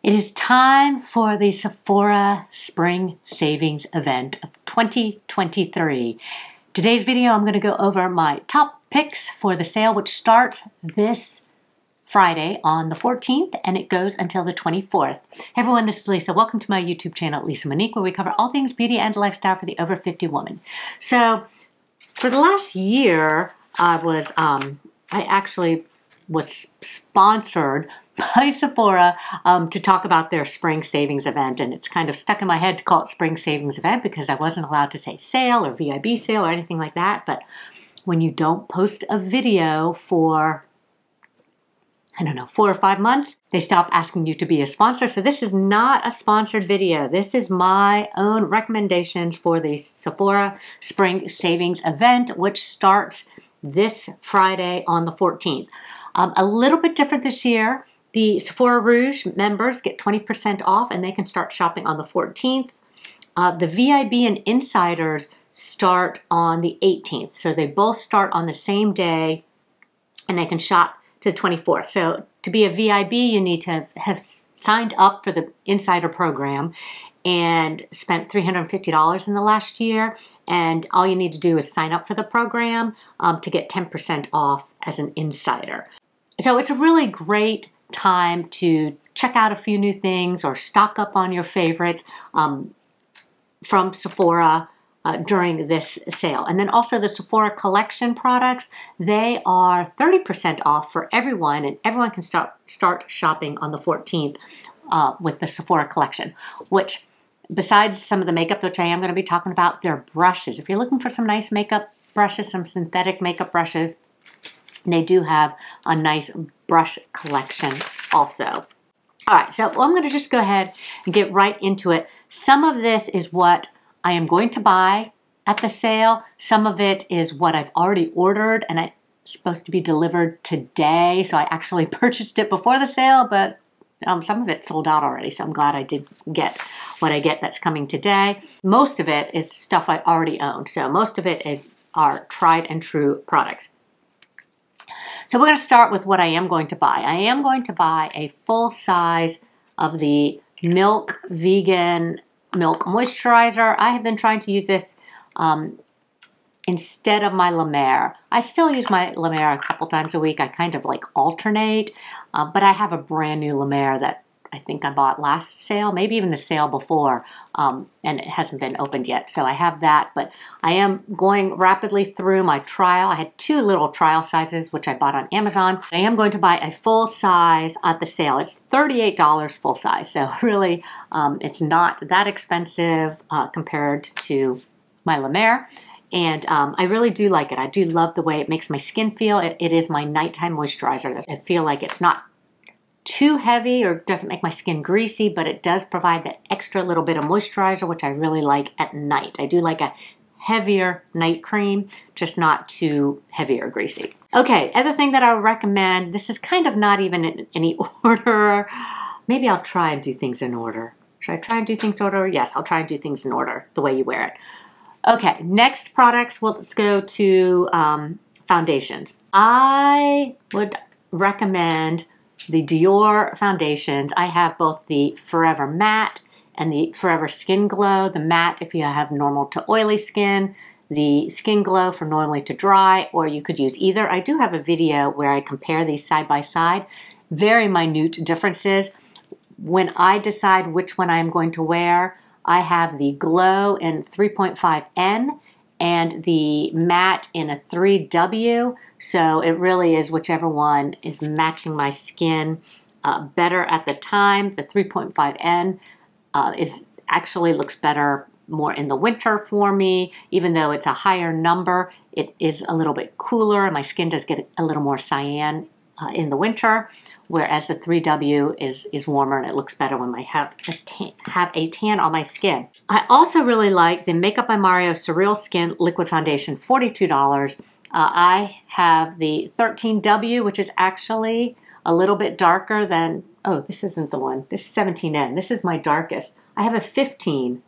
It is time for the Sephora Spring Savings Event of 2023. Today's video, I'm going to go over my top picks for the sale, which starts this Friday on the 14th, and it goes until the 24th. Hey everyone, this is Lisa. Welcome to my YouTube channel, Lisa Monique, where we cover all things beauty and lifestyle for the over 50 woman. So, for the last year, I actually was sponsored by Sephora to talk about their spring savings event, and it's kind of stuck in my head to call it spring savings event because I wasn't allowed to say sale or VIB sale or anything like that. But when you don't post a video for, I don't know, 4 or 5 months, they stop asking you to be a sponsor. So this is not a sponsored video. This is my own recommendations for the Sephora Spring Savings Event, which starts this Friday on the 14th. A little bit different this year. The Sephora Rouge members get 20% off and they can start shopping on the 14th. The VIB and Insiders start on the 18th. So they both start on the same day and they can shop to the 24th. So to be a VIB, you need to have signed up for the Insider program and spent $350 in the last year. And all you need to do is sign up for the program to get 10% off as an insider. So it's a really great time to check out a few new things or stock up on your favorites from Sephora during this sale. And then also the Sephora collection products, they are 30% off for everyone, and everyone can start shopping on the 14th with the Sephora collection, which besides some of the makeup, which I am going to be talking about, they're brushes. If you're looking for some nice makeup brushes, some synthetic makeup brushes, they do have a nice brush collection also. All right, so I'm going to just go ahead and get right into it. Some of this is what I am going to buy at the sale. Some of it is what I've already ordered, and it's supposed to be delivered today. So I actually purchased it before the sale, but some of it sold out already. So I'm glad I did get what I get that's coming today. Most of it is stuff I already own. So most of it are tried and true products. So we're going to start with what I am going to buy. I am going to buy a full size of the Milk Vegan Milk Moisturizer. I have been trying to use this instead of my La Mer. I still use my La Mer a couple times a week. I kind of like alternate, but I have a brand new La Mer that I think I bought last sale, maybe even the sale before, and it hasn't been opened yet. So I have that, but I am going rapidly through my trial. I had 2 little trial sizes, which I bought on Amazon. I am going to buy a full size at the sale. It's $38 full size, so really it's not that expensive compared to my La Mer. And I really do like it. I do love the way it makes my skin feel. It is my nighttime moisturizer. I feel like it's not too heavy or doesn't make my skin greasy, but it does provide that extra little bit of moisturizer, which I really like at night. I do like a heavier night cream, just not too heavy or greasy. Okay, other thing that I would recommend, this is kind of not even in any order. Maybe I'll try and do things in order. Should I try and do things in order? Yes, I'll try and do things in order, the way you wear it. Okay, next products, well, let's go to foundations. I would recommend the Dior foundations. I have both the Forever Matte and the Forever Skin Glow. The matte if you have normal to oily skin, the Skin Glow for normally to dry, or you could use either. I do have a video where I compare these side by side. Very minute differences. When I decide which one I'm going to wear, I have the Glow in 3.5N and the matte in a 3W. So it really is whichever one is matching my skin better at the time. The 3.5N actually looks better more in the winter for me. Even though it's a higher number, it is a little bit cooler and my skin does get a little more cyan in the winter. Whereas the 3W is warmer and it looks better when I have a tan on my skin. I also really like the Makeup by Mario Surreal Skin Liquid Foundation, $42. I have the 13W, which is actually a little bit darker than, oh, this isn't the one. This is 17N. This is my darkest. I have a 15.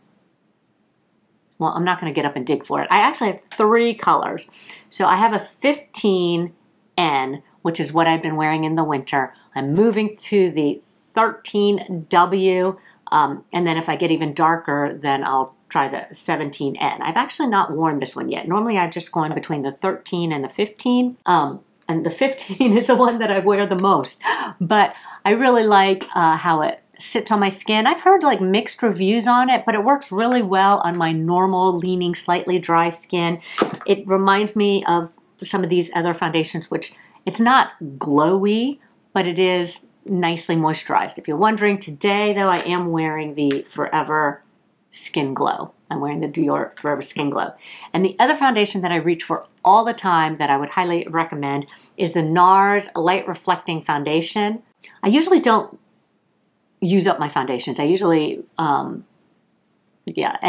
Well, I'm not going to get up and dig for it. I actually have 3 colors. So I have a 15N, which is what I've been wearing in the winter. I'm moving to the 13W. And then if I get even darker, then I'll try the 17N. I've actually not worn this one yet. Normally I've just gone between the 13 and the 15. And the 15 is the one that I wear the most. But I really like how it sits on my skin. I've heard like mixed reviews on it, but it works really well on my normal, leaning, slightly dry skin. It reminds me of some of these other foundations, which it's not glowy, but it is nicely moisturized. If you're wondering, today though, I am wearing the Forever Skin Glow. I'm wearing the Dior Forever Skin Glow. And the other foundation that I reach for all the time that I would highly recommend is the NARS Light Reflecting Foundation. I usually don't use up my foundations. I usually, and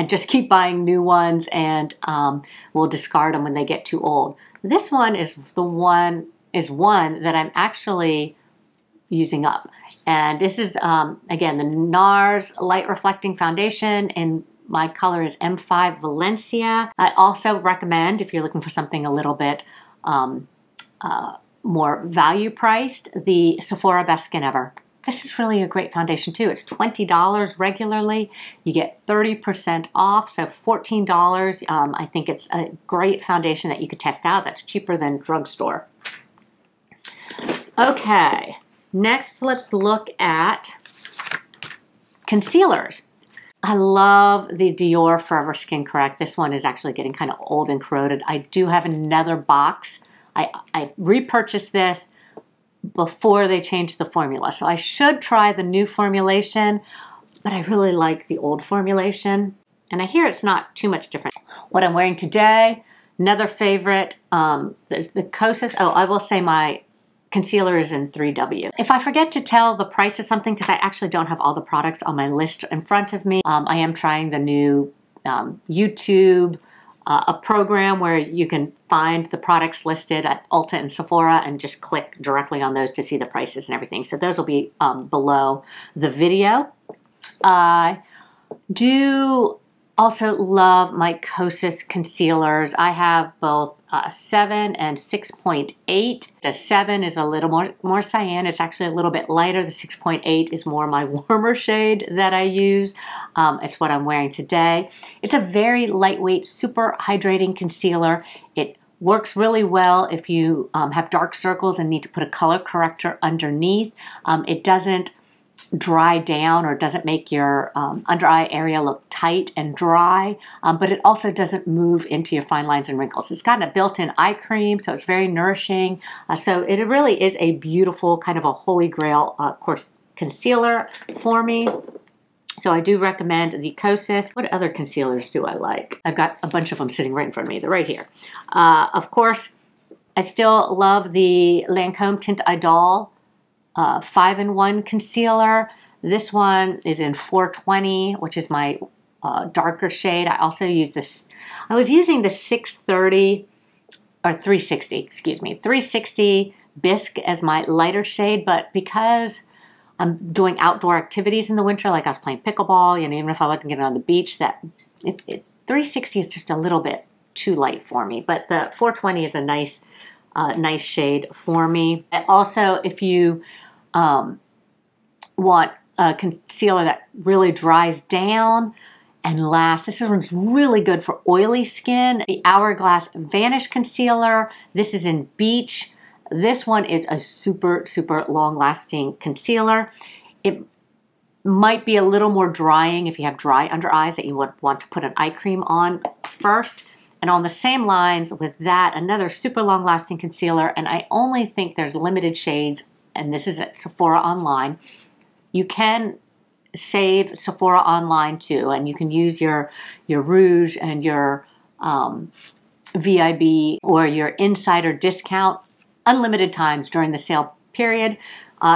just keep buying new ones and will discard them when they get too old. This one is one that I'm actually using up. And this is, again, the NARS Light Reflecting Foundation, and my color is M5 Valencia. I also recommend, if you're looking for something a little bit more value priced, the Sephora Best Skin Ever. This is really a great foundation too. It's $20 regularly. You get 30% off, so $14. I think it's a great foundation that you could test out. That's cheaper than drugstore. Okay, next let's look at concealers. I love the Dior Forever Skin Correct. This one is actually getting kind of old and corroded. I do have another box. I repurchased this before they changed the formula. So I should try the new formulation, but I really like the old formulation. And I hear it's not too much different. What I'm wearing today, another favorite, there's the Kosas. Oh, I will say my concealer is in 3W. If I forget to tell the price of something, because I actually don't have all the products on my list in front of me, I am trying the new YouTube, a program where you can find the products listed at Ulta and Sephora and just click directly on those to see the prices and everything. So those will be below the video. I do also love my Kosas concealers. I have both 7 and 6.8. The 7 is a little more cyan. It's actually a little bit lighter. The 6.8 is more my warmer shade that I use. It's what I'm wearing today. It's a very lightweight, super hydrating concealer. It works really well if you have dark circles and need to put a color corrector underneath. It doesn't dry down or doesn't make your under eye area look tight and dry, but it also doesn't move into your fine lines and wrinkles. It's got a built-in eye cream, so it's very nourishing. So it really is a beautiful kind of a holy grail, of course, concealer for me. So I do recommend the Kosas. What other concealers do I like? I've got a bunch of them sitting right in front of me. They're right here. Of course, I still love the Lancome Tint Idol 5-in-1 concealer. This one is in 420, which is my darker shade. I also use this. I was using the 630 or 360, excuse me, 360 Bisque as my lighter shade, but because I'm doing outdoor activities in the winter, like I was playing pickleball, you know, even if I wasn't getting on the beach, that 360 is just a little bit too light for me. But the 420 is a nice shade for me. And also, if you want a concealer that really dries down and lasts, this one's really good for oily skin. The Hourglass Vanish Concealer. This is in Beach. This one is a super, super long-lasting concealer. It might be a little more drying if you have dry under eyes that you would want to put an eye cream on first. And on the same lines with that, another super long-lasting concealer, and I only think there's limited shades, and this is at Sephora Online. You can save Sephora Online too, and you can use your Rouge and your VIB or your insider discount unlimited times during the sale period.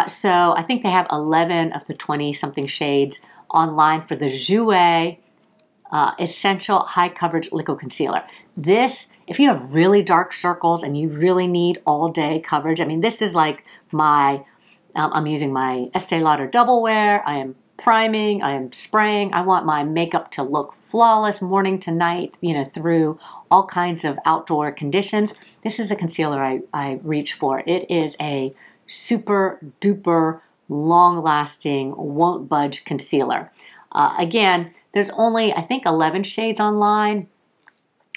So I think they have 11 of the 20-something shades online for the Jouer Essential High Coverage Liquid Concealer. This, if you have really dark circles and you really need all day coverage, I mean, this is like my, I'm using my Estee Lauder Double Wear, I am priming, I am spraying, I want my makeup to look flawless morning to night, you know, through all kinds of outdoor conditions. This is a concealer I reach for. It is a super duper long-lasting, won't budge concealer. Again, there's only, I think, 11 shades online.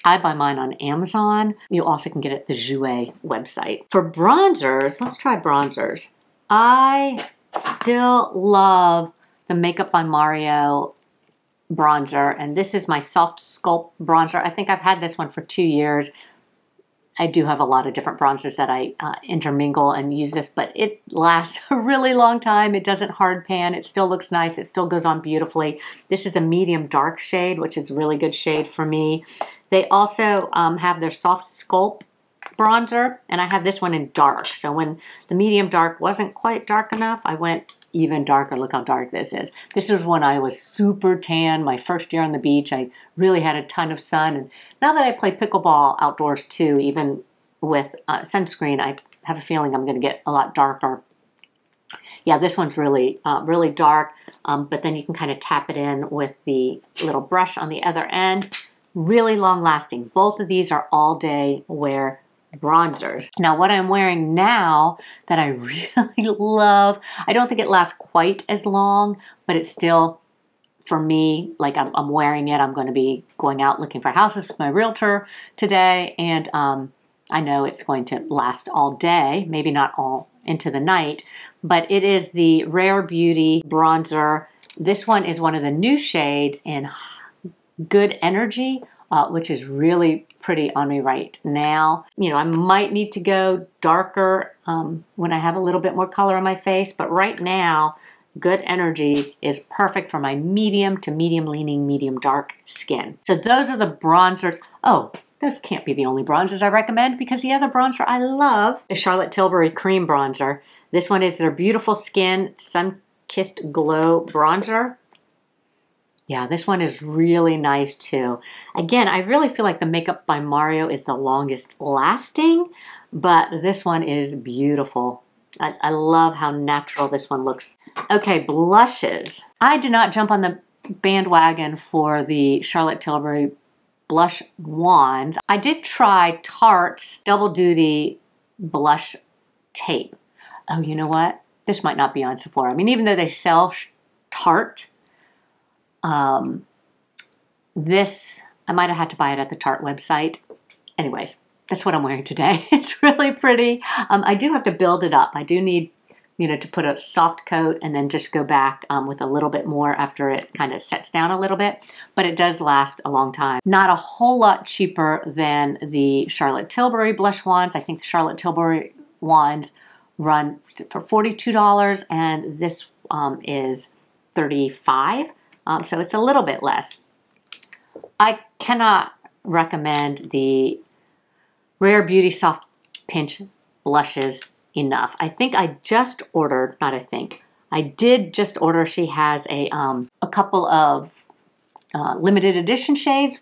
I buy mine on Amazon. You also can get it at the Jouer website. For bronzers, let's try bronzers. I still love the Makeup by Mario bronzer, and this is my Soft Sculpt bronzer. I think I've had this one for 2 years. I do have a lot of different bronzers that I intermingle and use this, but it lasts a really long time. It doesn't hard pan. It still looks nice. It still goes on beautifully. This is a medium dark shade, which is a really good shade for me. They also have their Soft Sculpt bronzer, and I have this one in dark. So when the medium dark wasn't quite dark enough, I went even darker. Look how dark this is. This is when I was super tan, my first year on the beach. I really had a ton of sun. And now that I play pickleball outdoors too, even with sunscreen, I have a feeling I'm going to get a lot darker. Yeah, this one's really, really dark, but then you can kind of tap it in with the little brush on the other end. Really long lasting. Both of these are all day wear bronzers. Now what I'm wearing now that I really love, I don't think it lasts quite as long, but it's still, for me, like I'm wearing it. I'm going to be going out looking for houses with my realtor today, and I know it's going to last all day, maybe not all into the night, but it is the Rare Beauty bronzer. This one is one of the new shades in Good Energy, which is really pretty on me right now. You know, I might need to go darker when I have a little bit more color on my face, but right now, Good Energy is perfect for my medium to medium leaning, medium dark skin. So those are the bronzers. Oh, those can't be the only bronzers I recommend, because the other bronzer I love is Charlotte Tilbury Cream Bronzer. This one is their Beautiful Skin Sun-Kissed Glow Bronzer. Yeah, this one is really nice too. Again, I really feel like the Makeup by Mario is the longest lasting, but this one is beautiful. I love how natural this one looks. Okay, blushes. I did not jump on the bandwagon for the Charlotte Tilbury blush wands. I did try Tarte's Double Duty blush tape. Oh, you know what? This might not be on Sephora. I mean, even though they sell Tarte, this, I might have had to buy it at the Tarte website. Anyways, that's what I'm wearing today. It's really pretty. I do have to build it up. I do need, you know, to put a soft coat and then just go back with a little bit more after it kind of sets down a little bit. But it does last a long time. Not a whole lot cheaper than the Charlotte Tilbury blush wands. I think the Charlotte Tilbury wands run for $42, and this is $35. So it's a little bit less. I cannot recommend the Rare Beauty Soft Pinch blushes enough. I think I just ordered, not I think, I did just order, she has a couple of limited edition shades.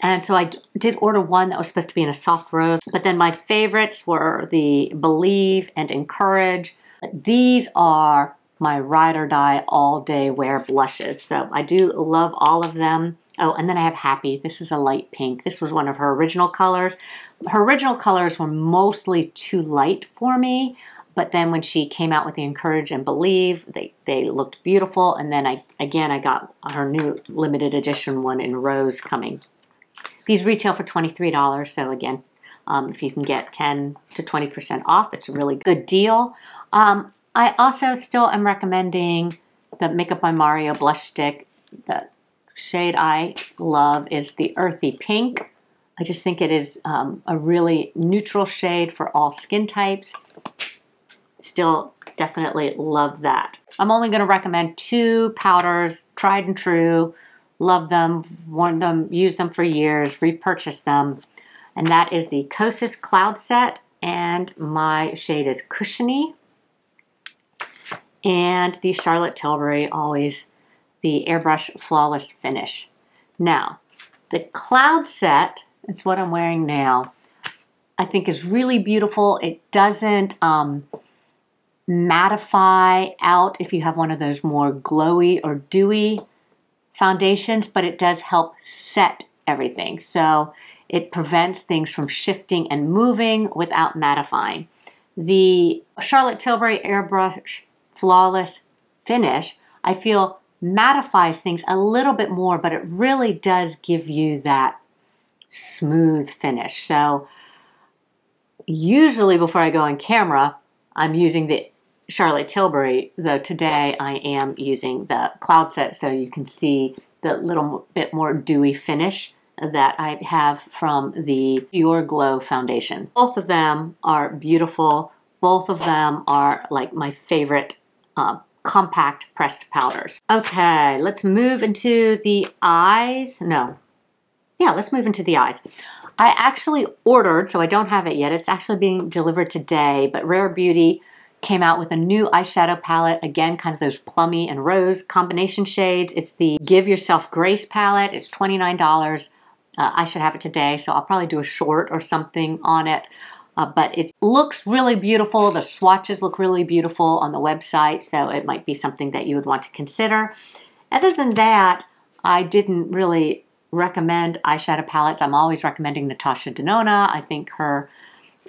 And so I did order one that was supposed to be in a soft rose. But then my favorites were the Believe and Encourage. These are my ride or die all day wear blushes. So I do love all of them. Oh, and then I have Happy. This is a light pink. This was one of her original colors. Her original colors were mostly too light for me, but then when she came out with the Encourage and Believe, they looked beautiful. And then I got her new limited edition one in rose coming. These retail for $23, so again, if you can get 10 to 20% off, it's a really good deal. I also still am recommending the Makeup by Mario blush stick. The shade I love is the Earthy Pink. I just think it is a really neutral shade for all skin types. Still definitely love that. I'm only going to recommend 2 powders, tried and true. Love them, worn them, used them for years, repurchased them. And that is the Kosas Cloud Set, and my shade is Cushiony. And the Charlotte Tilbury, always the Airbrush Flawless Finish. Now, the Cloud Set, it's what I'm wearing now, I think is really beautiful. It doesn't mattify out if you have one of those more glowy or dewy foundations, but it does help set everything. So it prevents things from shifting and moving without mattifying. The Charlotte Tilbury Airbrush flawless finish. I feel mattifies things a little bit more, but it really does give you that smooth finish. So usually before I go on camera, I'm using the Charlotte Tilbury, though today I am using the Cloud Set so you can see the little bit more dewy finish that I have from the Pure Glow foundation. Both of them are beautiful. Both of them are like my favorite compact pressed powders. Okay, let's move into the eyes. Let's move into the eyes. I actually ordered, so I don't have it yet. It's actually being delivered today, but Rare Beauty came out with a new eyeshadow palette. Again, kind of those plummy and rose combination shades. It's the Give Yourself Grace palette. It's $29. I should have it today, so I'll probably do a short or something on it. But it looks really beautiful. The swatches look really beautiful on the website, so it might be something that you would want to consider. Other than that, I didn't really recommend eyeshadow palettes. I'm always recommending Natasha Denona. I think her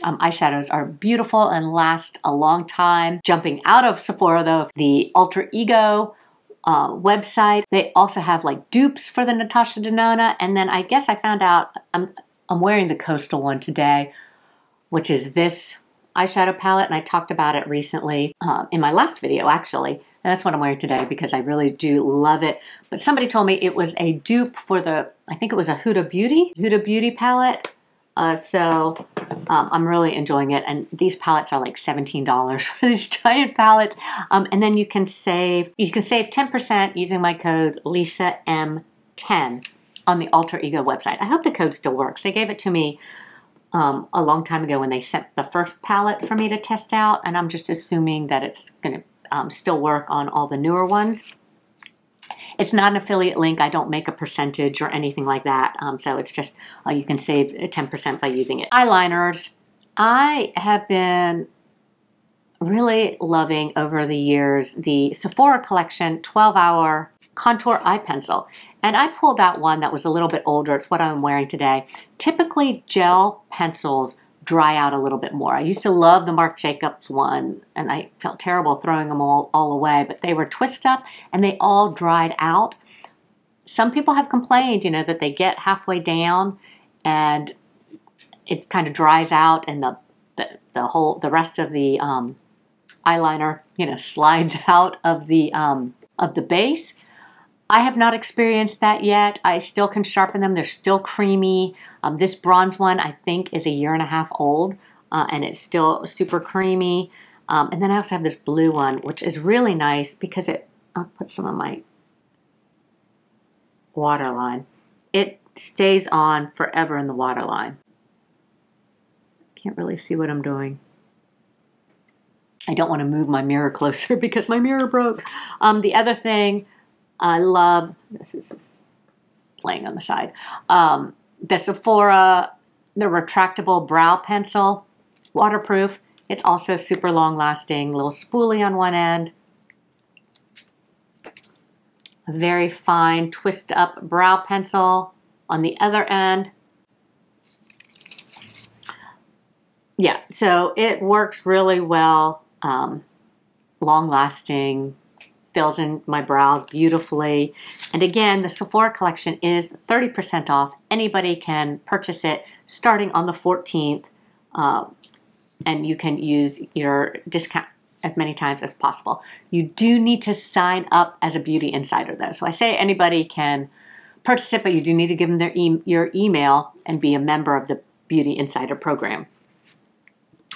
eyeshadows are beautiful and last a long time. Jumping out of Sephora though, the Alter Ego website, they also have like dupes for the Natasha Denona. And then I guess I found out I'm wearing the Coastal one today, which is this eyeshadow palette, and I talked about it recently in my last video actually. And that's what I'm wearing today because I really do love it. But somebody told me it was a dupe for the, I think it was a Huda Beauty palette. So I'm really enjoying it. And these palettes are like $17 for these giant palettes. And then you can save 10% using my code LisaM10 on the Alter Ego website. I hope the code still works. They gave it to me a long time ago when they sent the first palette for me to test out. And I'm just assuming that it's going to still work on all the newer ones. It's not an affiliate link. I don't make a percentage or anything like that. So it's just you can save 10% by using it. Eyeliners. I have been really loving over the years the Sephora collection 12-hour contour eye pencil. And I pulled out one that was a little bit older. It's what I'm wearing today. Typically gel pencils dry out a little bit more. I used to love the Marc Jacobs one, and I felt terrible throwing them all away, but they were twist up and they all dried out. Some people have complained, that they get halfway down and it kind of dries out and the rest of the eyeliner, slides out of the base. I have not experienced that yet. I still can sharpen them. They're still creamy. This bronze one, I think, is 1.5 years old, and it's still super creamy. And then I also have this blue one, which is really nice because I'll put some of my waterline. It stays on forever in the waterline. Can't really see what I'm doing. I don't want to move my mirror closer because my mirror broke. The other thing I love, this is playing on the side, the Sephora, the retractable brow pencil, waterproof. It's also super long lasting, little spoolie on one end. A very fine twist up brow pencil on the other end. Yeah, so it works really well, long lasting, fills in my brows beautifully. And again, the Sephora collection is 30% off. Anybody can purchase it starting on the 14th, and you can use your discount as many times as possible. You do need to sign up as a beauty insider though. So I say anybody can purchase it, but you do need to give them your email and be a member of the Beauty Insider program.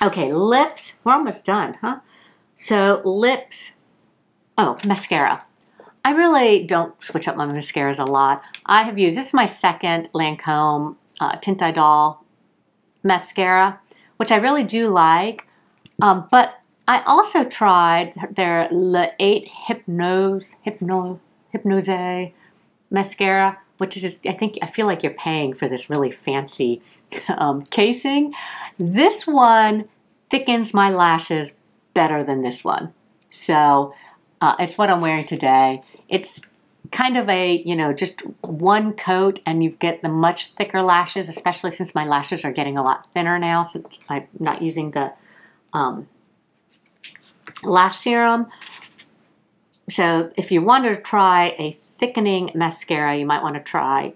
Okay, lips. We're almost done, huh? So lips. Oh, mascara. I really don't switch up my mascaras a lot. I have used, this is my second Lancome Tint Idol mascara, which I really do like. But I also tried their Le 8 Hypnose mascara, which is just, I feel like you're paying for this really fancy casing. This one thickens my lashes better than this one. So it's what I'm wearing today. It's kind of a, just one coat and you get the much thicker lashes, especially since my lashes are getting a lot thinner now since I'm not using the lash serum. So if you want to try a thickening mascara, you might want to try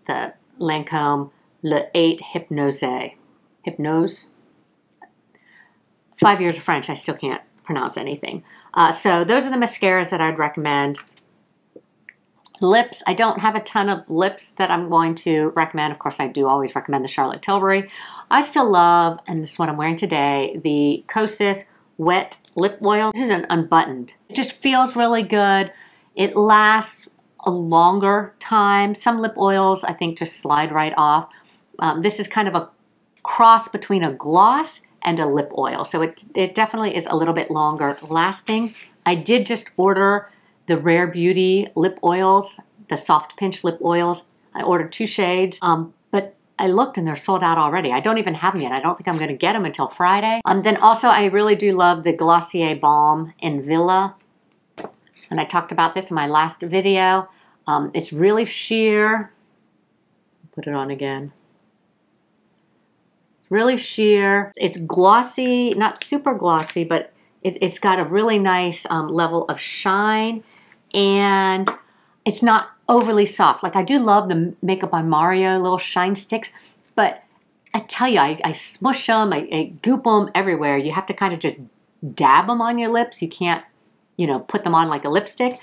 the Lancome Le 8 Hypnose. 5 years of French, I still can't pronounce anything. So those are the mascaras that I'd recommend. Lips, I don't have a ton of lips that I'm going to recommend. Of course, I do always recommend the Charlotte Tilbury. I still love, and this is what I'm wearing today, the Kosas Wet Lip Oil. This is an unbuttoned. It just feels really good. It lasts a longer time. Some lip oils, I think, just slide right off. This is kind of a cross between a gloss and a lip oil. So it definitely is a little bit longer lasting. I did just order the Rare Beauty lip oils, the soft pinch lip oils. I ordered 2 shades, but I looked and they're sold out already. I don't even have them yet. I don't think I'm gonna get them until Friday. Then also I really do love the Glossier Balm in Villa. And I talked about this in my last video. It's really sheer. Put it on again. Really sheer. It's glossy, not super glossy, but it's got a really nice level of shine, and it's not overly soft. Like, I do love the Makeup by Mario little shine sticks, but I tell you, I smush them, I goop them everywhere. You have to kind of just dab them on your lips. You can't, you know, put them on like a lipstick.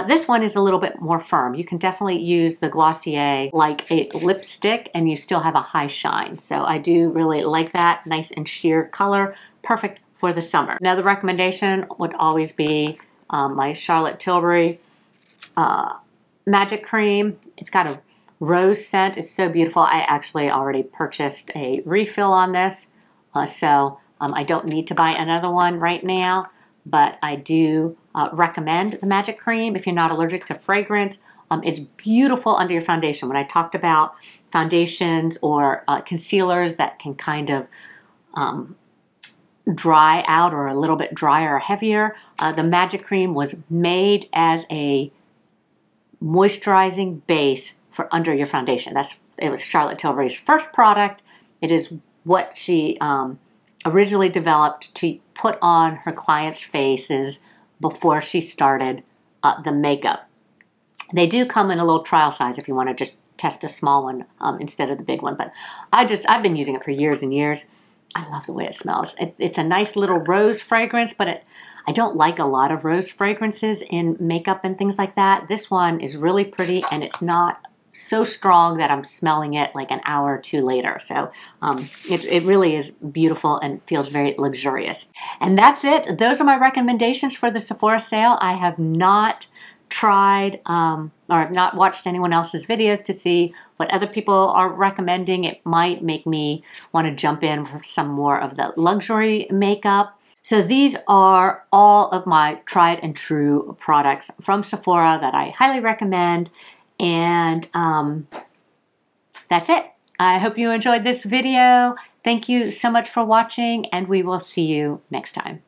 This one is a little bit more firm. You can definitely use the Glossier like a lipstick and you still have a high shine. So I do really like that. Nice and sheer color. Perfect for the summer. Another recommendation would always be my Charlotte Tilbury Magic Cream. It's got a rose scent. It's so beautiful. I actually already purchased a refill on this. So I don't need to buy another one right now. But I do recommend the Magic Cream if you're not allergic to fragrance. It's beautiful under your foundation. When I talked about foundations or concealers that can kind of dry out or a little bit drier or heavier, the Magic Cream was made as a moisturizing base for under your foundation. It was Charlotte Tilbury's first product. It is what she originally developed to put on her clients' faces before she started the makeup. They do come in a little trial size if you want to just test a small one instead of the big one. But I've been using it for years and years. I love the way it smells. It's a nice little rose fragrance, but I don't like a lot of rose fragrances in makeup and things like that. This one is really pretty, and it's not so strong that I'm smelling it like an hour or 2 later. So it really is beautiful and feels very luxurious. And that's it. Those are my recommendations for the Sephora sale. I have not tried or have not watched anyone else's videos to see what other people are recommending. It might make me want to jump in for some more of the luxury makeup. So these are all of my tried and true products from Sephora that I highly recommend. And that's it. I hope you enjoyed this video. Thank you so much for watching, and we will see you next time.